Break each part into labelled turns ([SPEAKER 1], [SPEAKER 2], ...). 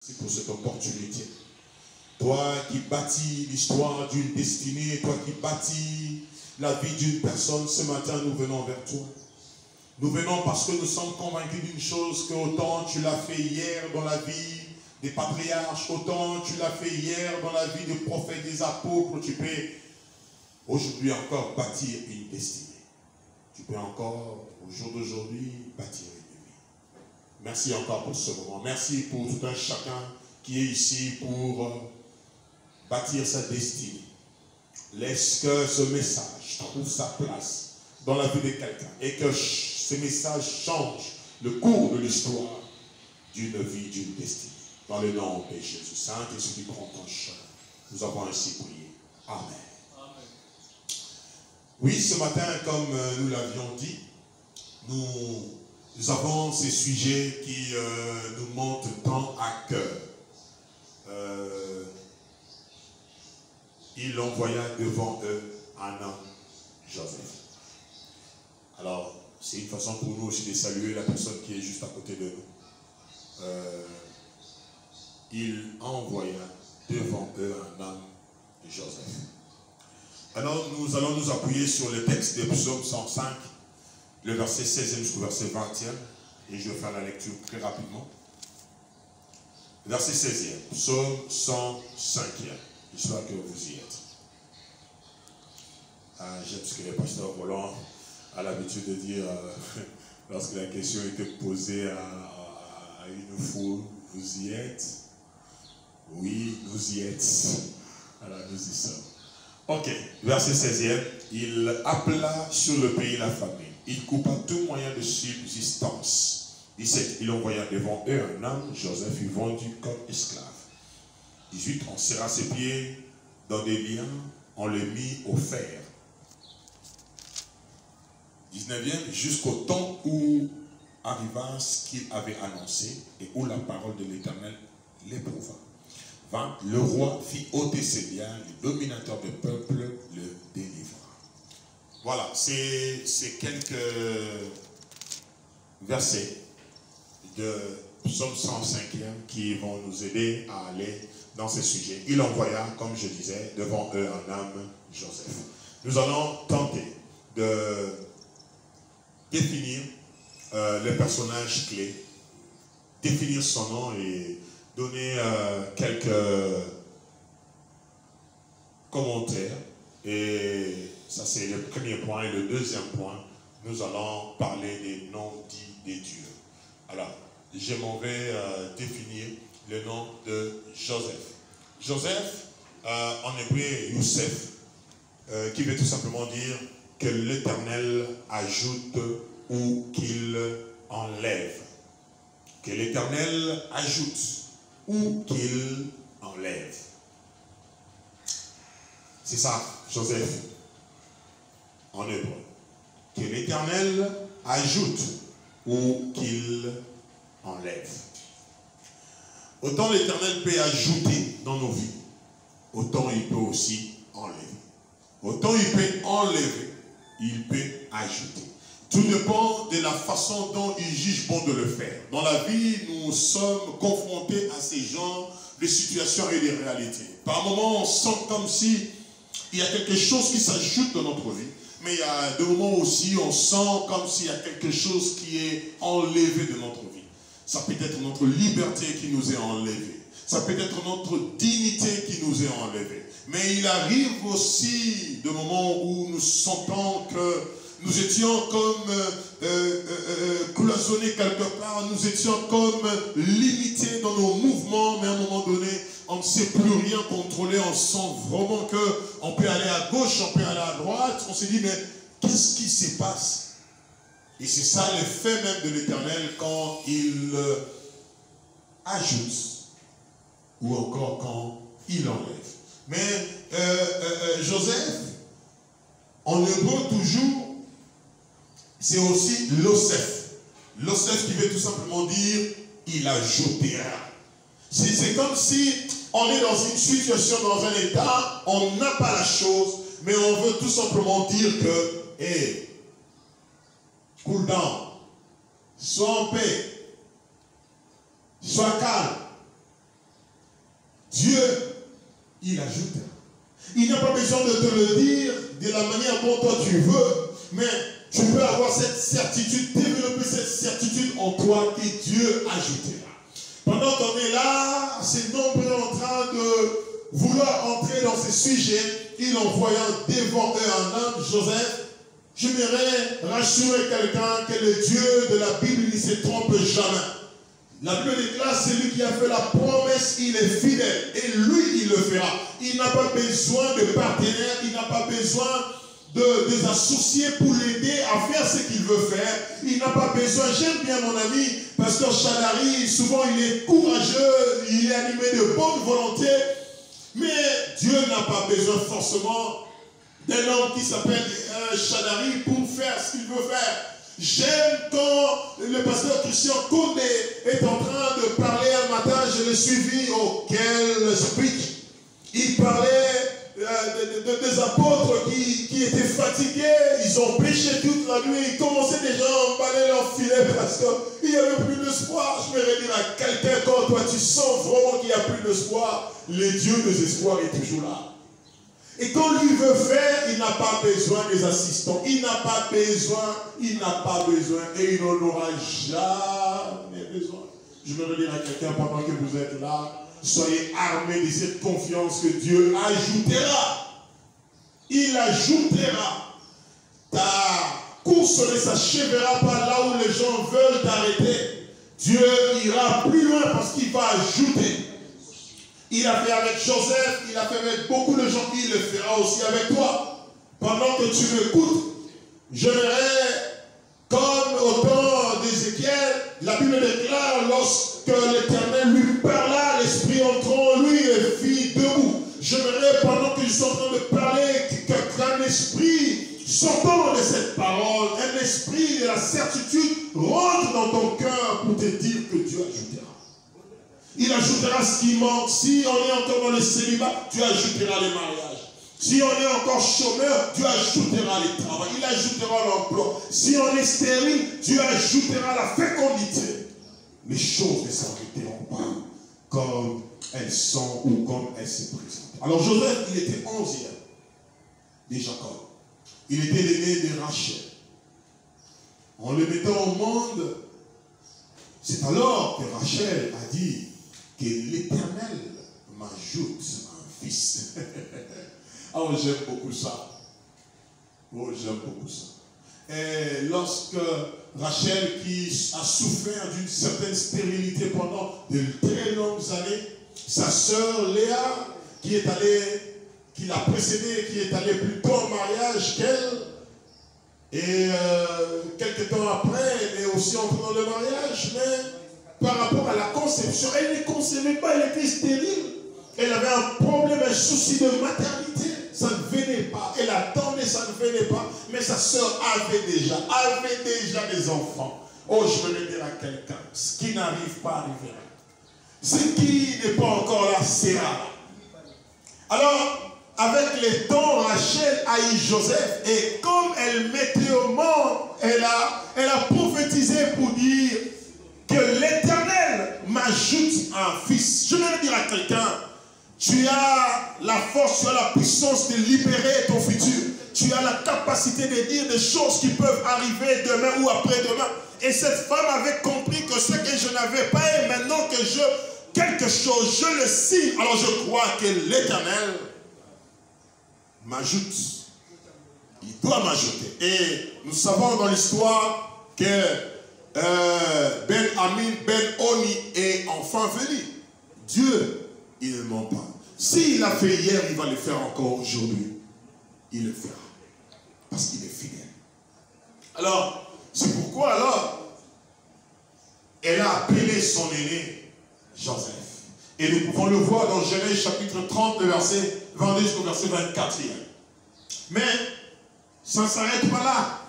[SPEAKER 1] Merci pour cette opportunité. Toi qui bâtis l'histoire d'une destinée, toi qui bâtis la vie d'une personne, ce matin nous venons vers toi. Nous venons parce que nous sommes convaincus d'une chose, que autant tu l'as fait hier dans la vie des patriarches, autant tu l'as fait hier dans la vie des prophètes, des apôtres, tu peux aujourd'hui encore bâtir une destinée. Tu peux encore, au jour d'aujourd'hui, bâtir une vie. Merci encore pour ce moment. Merci pour tout un chacun qui est ici pour bâtir sa destinée. Laisse que ce message trouve sa place dans la vie de quelqu'un et que ce message change le cours de l'histoire d'une vie, d'une destinée. Dans le nom de Jésus. Saint-Esprit, prends ton chemin. Nous avons ainsi prié. Amen. Amen. Oui, ce matin, comme nous l'avions dit, nous avons ces sujets qui nous montent tant à cœur. Il envoya devant eux un homme, Joseph. Alors, c'est une façon pour nous aussi de saluer la personne qui est juste à côté de nous. Il envoya devant eux un homme, Joseph. Alors, nous allons nous appuyer sur le texte de Psaume 105, le verset 16e jusqu'au verset 20e, et je vais faire la lecture très rapidement. Verset 16e, Psaume 105e. J'espère que vous y êtes. J'aime ce que le pasteur Roland a l'habitude de dire lorsque la question était posée à une foule. Vous y êtes? Oui, nous y êtes. Alors nous y sommes. Ok, verset 16e. Il appela sur le pays la famine. Il coupa tout moyen de subsistance. 17. Il envoya devant eux un homme, Joseph fut vendu comme esclave. 18. On serra ses pieds dans des liens, on les mit au fer. 19e, jusqu'au temps où arriva ce qu'il avait annoncé et où la parole de l'Éternel l'éprouva. 20. Le roi fit ôter ses liens, le dominateur du peuple le délivra. Voilà, c'est quelques versets de Psaume 105e qui vont nous aider à aller dans ces sujets. Il envoya, comme je disais, devant eux un homme, Joseph. Nous allons tenter de définir le personnage clé, définir son nom et donner quelques commentaires. Et ça, c'est le premier point. Et le deuxième point, nous allons parler des noms dits des dieux. Alors, je m'en vais définir le nom de Joseph. Joseph, en hébreu, Youssef, qui veut tout simplement dire que l'Éternel ajoute ou qu'il enlève. Que l'Éternel ajoute ou qu'il enlève. C'est ça, Joseph, en hébreu. Que l'Éternel ajoute ou qu'il enlève. Autant l'Éternel peut ajouter dans nos vies, autant il peut aussi enlever. Autant il peut enlever, il peut ajouter. Tout dépend de la façon dont il juge bon de le faire. Dans la vie, nous sommes confrontés à ces genres de situations et de réalités. Par moments, on sent comme si il y a quelque chose qui s'ajoute dans notre vie. Mais il y a des moments aussi, on sent comme s'il y a quelque chose qui est enlevé de notre vie. Ça peut être notre liberté qui nous est enlevée. Ça peut être notre dignité qui nous est enlevée. Mais il arrive aussi des moments où nous sentons que nous étions comme cloisonnés quelque part. Nous étions comme limités dans nos mouvements. Mais à un moment donné, on ne sait plus rien contrôler. On sent vraiment qu'on peut aller à gauche, on peut aller à droite. On se dit, mais qu'est-ce qui se passe? Et c'est ça l'effet même de l'Éternel quand il ajoute ou encore quand il enlève. Mais Joseph, en hébreu toujours, c'est aussi l'Oseph. L'Oseph qui veut tout simplement dire il ajoutera. C'est comme si on est dans une situation, dans un état, on n'a pas la chose, mais on veut tout simplement dire que, hey, cool down, sois en paix, sois calme, il ajoutera. Il n'a pas besoin de te le dire de la manière dont toi tu veux, mais tu peux avoir cette certitude, développer cette certitude en toi que Dieu ajoutera. Pendant qu'on est là, ces nombreux en train de vouloir entrer dans ce sujet, il envoyant devant eux un homme, Joseph. J'aimerais rassurer quelqu'un que le Dieu de la Bible ne se trompe jamais. La Bible déclare, celui qui a fait la promesse, il est fidèle. Et lui, il le fera. Il n'a pas besoin de partenaires, il n'a pas besoin des associés pour l'aider à faire ce qu'il veut faire. Il n'a pas besoin, j'aime bien mon ami, Pasteur Chadari, souvent il est courageux, il est animé de bonne volonté, mais Dieu n'a pas besoin forcément d'un homme qui s'appelle Chadari pour faire ce qu'il veut faire. J'aime quand le pasteur Christian Koundé est en train de parler un matin, je l'ai suivi, oh quel speech. Il parlait des apôtres qui étaient fatigués, ils ont péché toute la nuit, ils commençaient déjà à emballer leur filet parce qu'il n'y avait plus d'espoir. Je vais dire à quelqu'un, quand toi tu sens vraiment qu'il n'y a plus d'espoir, le Dieu des espoirs est toujours là. Et quand lui veut faire, il n'a pas besoin des assistants, il n'a pas besoin, et il n'en aura jamais besoin. Je vais dire à quelqu'un pendant que vous êtes là, soyez armés de cette confiance que Dieu ajoutera. Il ajoutera. Ta course ne s'achèvera pas là où les gens veulent t'arrêter. Dieu ira plus loin parce qu'il va ajouter. Il a fait avec Joseph, il a fait avec beaucoup de gens, il le fera aussi avec toi. Pendant que tu m'écoutes, j'aimerais, comme au temps d'Ézéchiel, la Bible déclare, lorsque l'Éternel lui parla, l'Esprit entrant en lui et fit debout. J'aimerais, pendant qu'ils sont en train de parler, qu'un esprit sortant de cette parole, un esprit de la certitude rentre dans ton cœur pour te dire que Dieu ajoutera. Il ajoutera ce qui manque. Si on est encore dans le célibat, Dieu ajoutera les mariages. Si on est encore chômeur, Dieu ajoutera les travaux. Il ajoutera l'emploi. Si on est stérile, Dieu ajoutera la fécondité. Les choses ne s'arrêteront pas comme elles sont ou comme elles se présentent. Alors Joseph, il était 11e de Jacob. Il était l'aîné de Rachel. En le mettant au monde, c'est alors que Rachel a dit que l'Éternel m'ajoute un fils. Oh, j'aime beaucoup ça. Oh, j'aime beaucoup ça. Et lorsque Rachel, qui a souffert d'une certaine stérilité pendant de très longues années, sa sœur Léa, qui l'a précédée, qui est allée plus tôt en mariage qu'elle, et quelques temps après, elle est aussi entrée dans le mariage, mais par rapport à la conception, elle ne concevait pas, elle était stérile. Elle avait un problème, un souci de maternité. Ça ne venait pas. Elle attendait, ça ne venait pas. Mais sa sœur avait déjà des enfants. Oh, je veux le dire à quelqu'un, ce qui n'arrive pas arrivera. Ce qui n'est pas encore là, sera. Alors, avec les temps, Rachel a eu Joseph. Et comme elle mettait au monde, elle a prophétisé pour dire que l'Éternel m'ajoute un fils. Je vais dire à quelqu'un, tu as la force, tu as la puissance de libérer ton futur. Tu as la capacité de dire des choses qui peuvent arriver demain ou après-demain. Et cette femme avait compris que ce que je n'avais pas, et maintenant que quelque chose, je le signe. Alors je crois que l'Éternel m'ajoute. Il doit m'ajouter. Et nous savons dans l'histoire que Ben-Ami, Ben-Oni est enfin venu. Dieu, il ne ment pas. S'il l'a fait hier, il va le faire encore aujourd'hui. Il le fera. Parce qu'il est fidèle. Alors, c'est pourquoi alors, elle a appelé son aîné Joseph. Et nous pouvons le voir dans Genèse chapitre 30, le verset 22 jusqu'au verset 24. Mais, ça ne s'arrête pas là.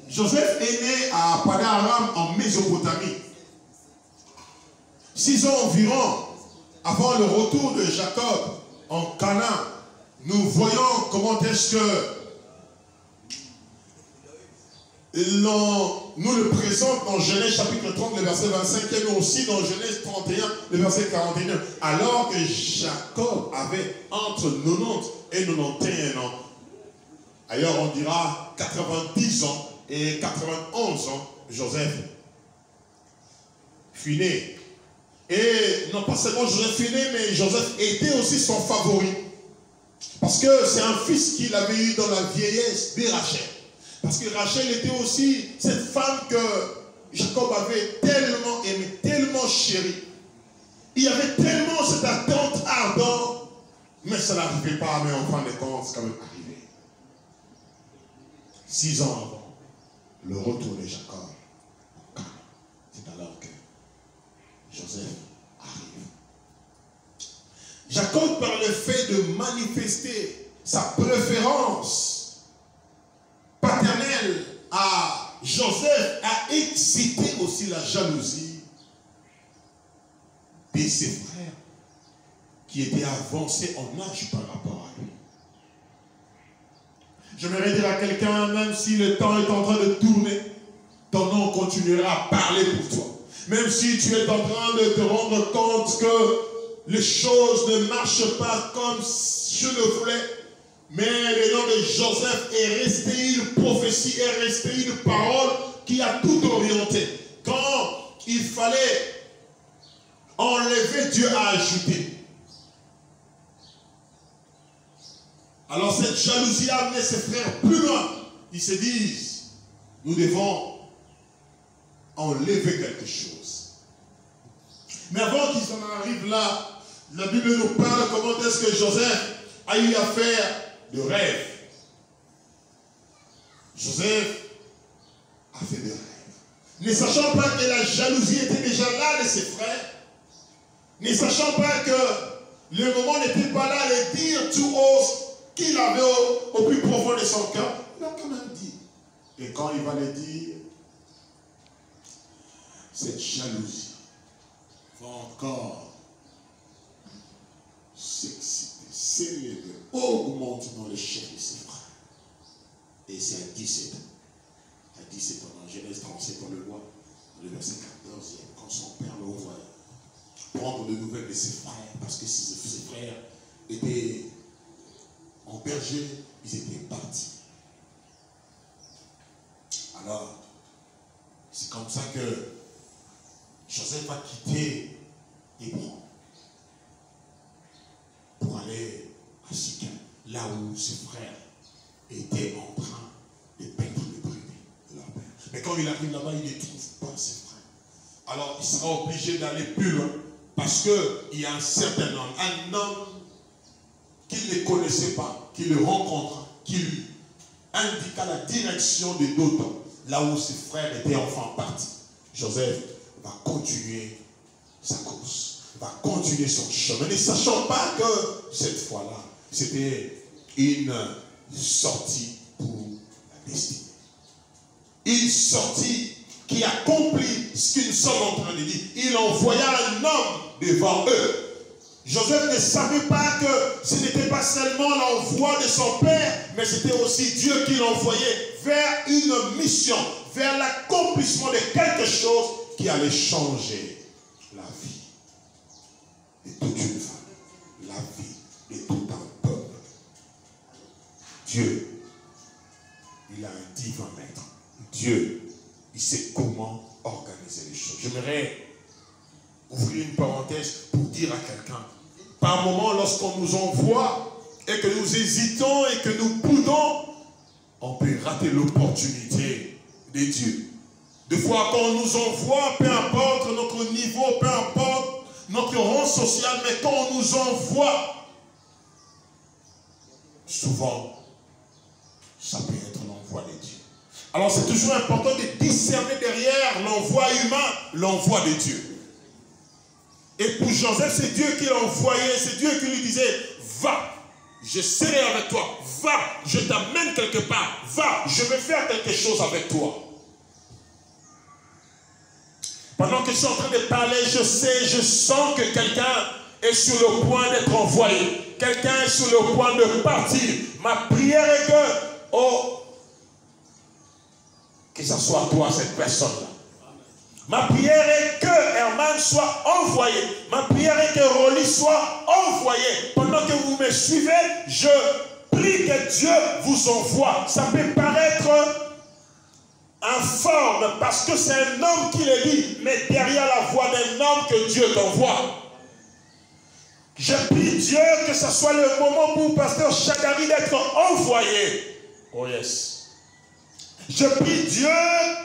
[SPEAKER 1] Joseph est né à Padan-Aram en Mésopotamie. 6 ans environ avant le retour de Jacob en Canaan, nous voyons comment est-ce que nous le présente dans Genèse chapitre 30, le verset 25, et nous aussi dans Genèse 31, le verset 41. Alors que Jacob avait entre 90 et 91 ans, ailleurs on dira 90 ans et 91 ans, Joseph fut né. Et non pas seulement Joseph fut né, mais Joseph était aussi son favori. Parce que c'est un fils qu'il avait eu dans la vieillesse de Rachel. Parce que Rachel était aussi cette femme que Jacob avait tellement aimée, tellement chérie. Il y avait tellement cette attente ardente, mais ça n'arrivait pas, mais en fin de compte, c'est quand même arrivé. 6 ans avant le retour de Jacob, c'est alors que Joseph arrive. Jacob, par le fait de manifester sa préférence paternelle à Joseph, a excité aussi la jalousie de ses frères qui étaient avancés en âge par rapport à lui. J'aimerais dire à quelqu'un, même si le temps est en train de tourner, ton nom continuera à parler pour toi. Même si tu es en train de te rendre compte que les choses ne marchent pas comme je le voulais, mais le nom de Joseph est resté une prophétie, est resté une parole qui a tout orienté. Quand il fallait enlever, Dieu a ajouté. Alors cette jalousie a amené ses frères plus loin. Ils se disent, nous devons enlever quelque chose. Mais avant qu'ils en arrivent là, la Bible nous parle comment est-ce que Joseph a eu affaire de rêve. Joseph a fait des rêves. Ne sachant pas que la jalousie était déjà là de ses frères, ne sachant pas que le moment n'était pas là de dire tout haut qu'il avait au plus profond de son cœur, il a quand même dit. Et quand il va le dire, cette jalousie va encore s'exciter, s'élever, augmenter dans les chefs de ses frères. Et c'est à 17 ans. À 17 ans, dans Genèse 37, on le voit, dans le verset 14, quand son père le voit prendre de nouvelles de ses frères, parce que ses frères étaient en berger, ils étaient partis. Alors, c'est comme ça que Joseph a quitté Hébron pour aller à Sychem, là où ses frères étaient en train de paître les brebis de leur père. Mais quand il arrive là-bas, il ne trouve pas ses frères. Alors, il sera obligé d'aller plus loin, parce qu'il y a un certain homme qu'il ne connaissait pas, qui le rencontra, qui lui indiqua la direction de Dothan, là où ses frères étaient enfin partis. Joseph va continuer sa course, va continuer son chemin, ne sachant pas que cette fois-là, c'était une sortie pour la destinée. Une sortie qui accomplit ce que nous sommes en train de dire. Il envoya un homme devant eux. Joseph ne savait pas que ce n'était pas seulement l'envoi de son père, mais c'était aussi Dieu qui l'envoyait vers une mission, vers l'accomplissement de quelque chose qui allait changer la vie de toute une famille, la vie de tout un peuple. Dieu, il a un divin maître. Dieu, il sait comment organiser les choses. J'aimerais ouvrir une parenthèse pour dire à quelqu'un, par moment, lorsqu'on nous envoie et que nous hésitons et que nous boudons, on peut rater l'opportunité de Dieu. Des fois, quand on nous envoie, peu importe notre niveau, peu importe notre rang social, mais quand on nous envoie, souvent, ça peut être l'envoi de Dieu. Alors, c'est toujours important de discerner derrière l'envoi humain, l'envoi de Dieu. Et pour Joseph, c'est Dieu qui l'envoyait, c'est Dieu qui lui disait, va, je serai avec toi, va, je t'amène quelque part, va, je vais faire quelque chose avec toi. Pendant que je suis en train de parler, je sais, je sens que quelqu'un est sur le point d'être envoyé. Quelqu'un est sur le point de partir. Ma prière est que ce soit toi, cette personne-là. Ma prière est que Herman soit envoyé. Ma prière est que Rolly soit envoyé. Pendant que vous me suivez, je prie que Dieu vous envoie. Ça peut paraître informe parce que c'est un homme qui le dit, mais derrière la voix d'un homme que Dieu t'envoie. Je prie Dieu que ce soit le moment pour pasteur Chagari d'être envoyé. Oh yes. Je prie Dieu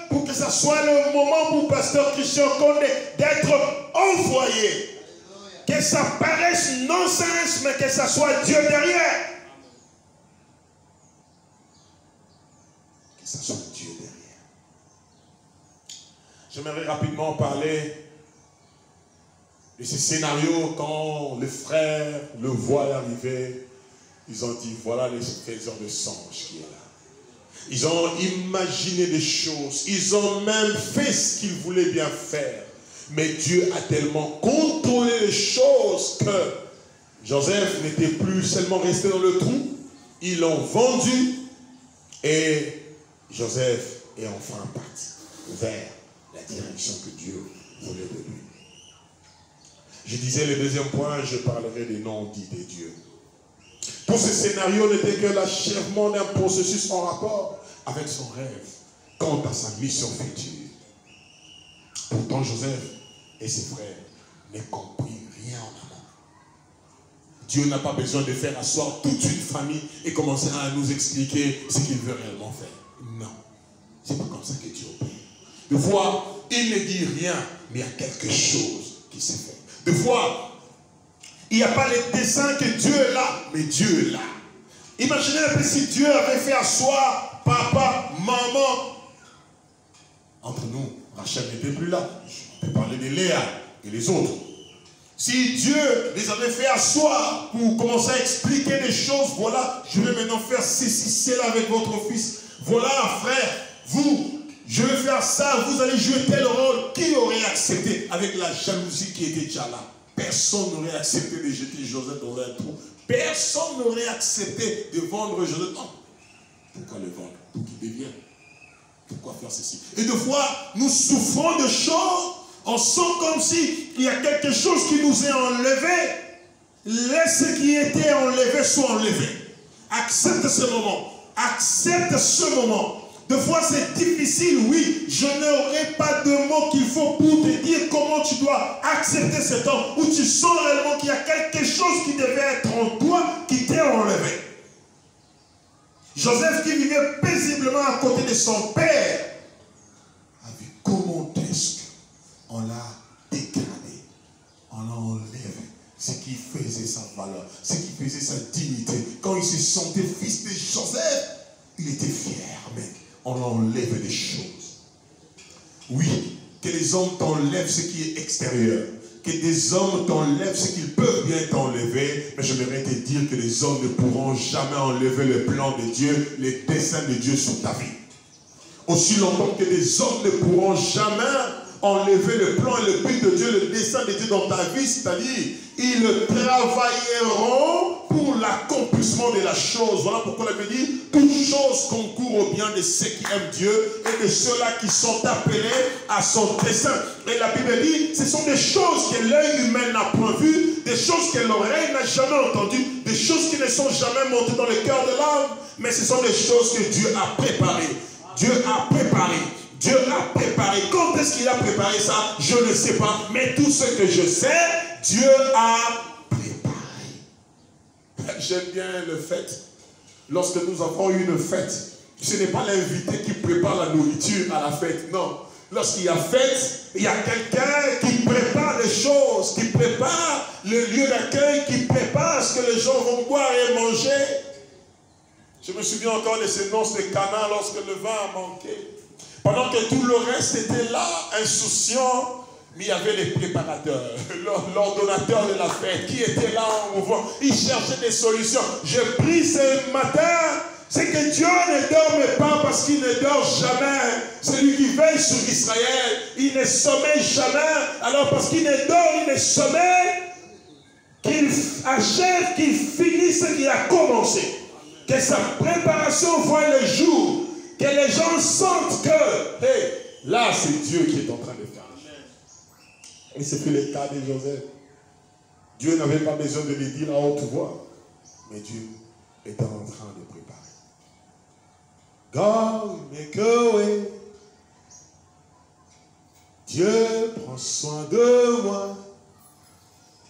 [SPEAKER 1] pour que ce soit le moment pour pasteur Christian Condé d'être envoyé. Que ça paraisse non-sens, mais que ce soit Dieu derrière. Que ce soit Dieu derrière. J'aimerais rapidement parler de ce scénario quand les frères le voient arriver. Ils ont dit, voilà les faiseurs de songes qui est là. Ils ont imaginé des choses. Ils ont même fait ce qu'ils voulaient bien faire. Mais Dieu a tellement contrôlé les choses que Joseph n'était plus seulement resté dans le trou. Ils l'ont vendu. Et Joseph est enfin parti vers la direction que Dieu voulait de lui. Je disais le deuxième point, je parlerai des noms dits des dieux. Tout ce scénario n'était que l'achèvement d'un processus en rapport avec son rêve quant à sa mission future. Pourtant, Joseph et ses frères n'ont compris rien en amont. Dieu n'a pas besoin de faire asseoir toute une famille et commencer à nous expliquer ce qu'il veut réellement faire. Non, c'est pas comme ça que Dieu opère. Des fois, il ne dit rien, mais il y a quelque chose qui s'est fait. Des fois, il n'y a pas les desseins que Dieu est là, mais Dieu est là. Imaginez un peu si Dieu avait fait asseoir papa, maman. Entre nous, Rachel n'était plus là. Je peux parler de Léa et les autres. Si Dieu les avait fait asseoir pour commencer à expliquer des choses, voilà, je vais maintenant faire ceci, cela avec votre fils. Voilà, frère, vous, je vais faire ça, vous allez jouer tel rôle. Qui aurait accepté avec la jalousie qui était déjà là? Personne n'aurait accepté de jeter Joseph dans un trou. Personne n'aurait accepté de vendre Joseph. Non. Pourquoi le vendre? Pour qu'il devienne. Pourquoi faire ceci? Et des fois, nous souffrons de choses. On sent comme si il y a quelque chose qui nous est enlevé. Laisse ce qui était enlevé soit enlevé. Accepte ce moment. Accepte ce moment. Des fois, c'est difficile, oui. Je n'aurai pas de mots qu'il faut pour te dire comment tu dois accepter ce temps où tu sens réellement qu'il y a quelque chose qui devait être en toi qui t'est enlevé. Joseph, qui vivait paisiblement à côté de son père, a vu comment est-ce qu'on l'a dégradé, on l'a enlevé. Ce qui faisait sa valeur, ce qui faisait sa dignité. Quand il se sentait fils de Joseph, il était fier, mec. On enlève des choses. Oui, que les hommes t'enlèvent ce qui est extérieur. Que des hommes t'enlèvent ce qu'ils peuvent bien t'enlever. Mais je voudrais te dire que les hommes ne pourront jamais enlever le plan de Dieu, les desseins de Dieu sur ta vie. Aussi longtemps que des hommes ne pourront jamais enlever le plan et le but de Dieu, le dessein de Dieu dans ta vie, c'est-à-dire, ils travailleront pour l'accomplissement de la chose. Voilà pourquoi la Bible dit, toute chose concourt au bien de ceux qui aiment Dieu et de ceux-là qui sont appelés à son dessein. Et la Bible dit, ce sont des choses que l'œil humain n'a point vues, des choses que l'oreille n'a jamais entendues, des choses qui ne sont jamais montées dans le cœur de l'homme, mais ce sont des choses que Dieu a préparées. Dieu a préparé. Dieu a préparé. Quand est-ce qu'il a préparé ça? Je ne sais pas. Mais tout ce que je sais, Dieu a préparé. J'aime bien le fait. Lorsque nous avons une fête, ce n'est pas l'invité qui prépare la nourriture à la fête. Non. Lorsqu'il y a fête, il y a quelqu'un qui prépare les choses, qui prépare le lieu d'accueil, qui prépare ce que les gens vont boire et manger. Je me souviens encore de ces noces de Cana lorsque le vin a manqué. Pendant que tout le reste était là, insouciant, mais il y avait les préparateurs, l'ordonnateur de la fête, qui était là en mouvement. Il cherchait des solutions. Je prie ce matin, c'est que Dieu ne dorme pas parce qu'il ne dort jamais. Celui qui veille sur Israël, il ne sommeille jamais. Alors parce qu'il ne dort, il ne sommeille, qu'il achève, qu'il finisse ce qu'il a commencé. Que sa préparation voie le jour. Que les gens sentent que, hey, là c'est Dieu qui est en train de faire. Et c'est le cas de Joseph. Dieu n'avait pas besoin de le dire à haute voix. Mais Dieu était en train de préparer. God make a way. Dieu prend soin de moi.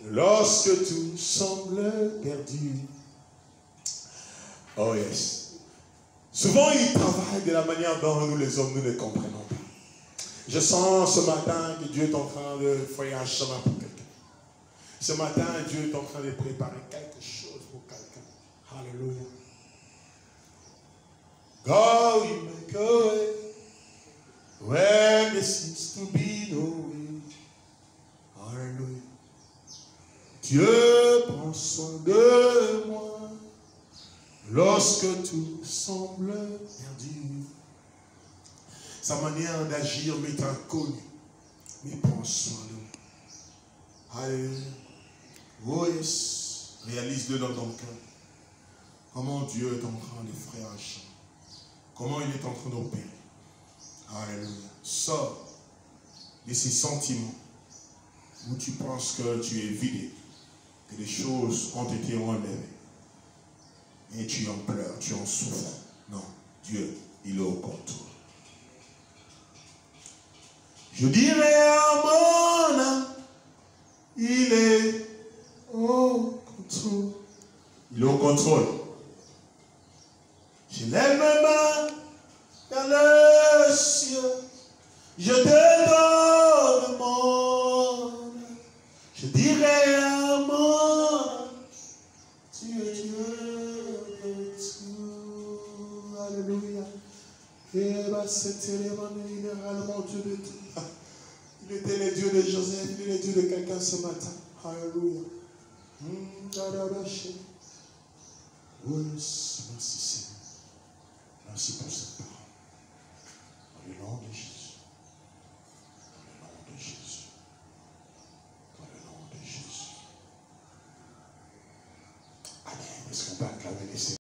[SPEAKER 1] Lorsque tout semble perdu. Oh yes. Souvent il travaille de la manière dont nous les hommes, nous ne comprenons pas. Je sens ce matin que Dieu est en train de faire un chemin pour quelqu'un. Ce matin, Dieu est en train de préparer quelque chose pour quelqu'un. Alléluia. God will make a way when there seems to be no way. Alléluia. Dieu prend soin de moi lorsque tout semble perdu. Sa manière d'agir m'est inconnue, mais prend soin de moi. Alléluia. Oh yes, réalise-le dans ton cœur. Comment Dieu est en train de faire un chemin. Comment il est en train d'opérer. Alléluia. Sors de ces sentiments où tu penses que tu es vidé, que les choses ont été enlevées. Et tu en pleures, tu en souffres. Non, Dieu, il est au contrôle. Je dirais à mon âme, il est au contrôle. Il est au contrôle. Je lève mes mains vers le ciel. Je te donne mon âme. Je dirai à mon âme, tu es Dieu de tout. Alléluia. Et bah, c'était généralement Dieu de tout. Il était le Dieu de Joseph, il est le Dieu de quelqu'un ce matin. Alléluia. Oui, merci Seigneur. Merci pour cette parole. Dans le nom de Jésus. Dans le nom de Jésus. Dans le nom de Jésus. Amen. Est-ce qu'on peut acclamer les Seigneurs?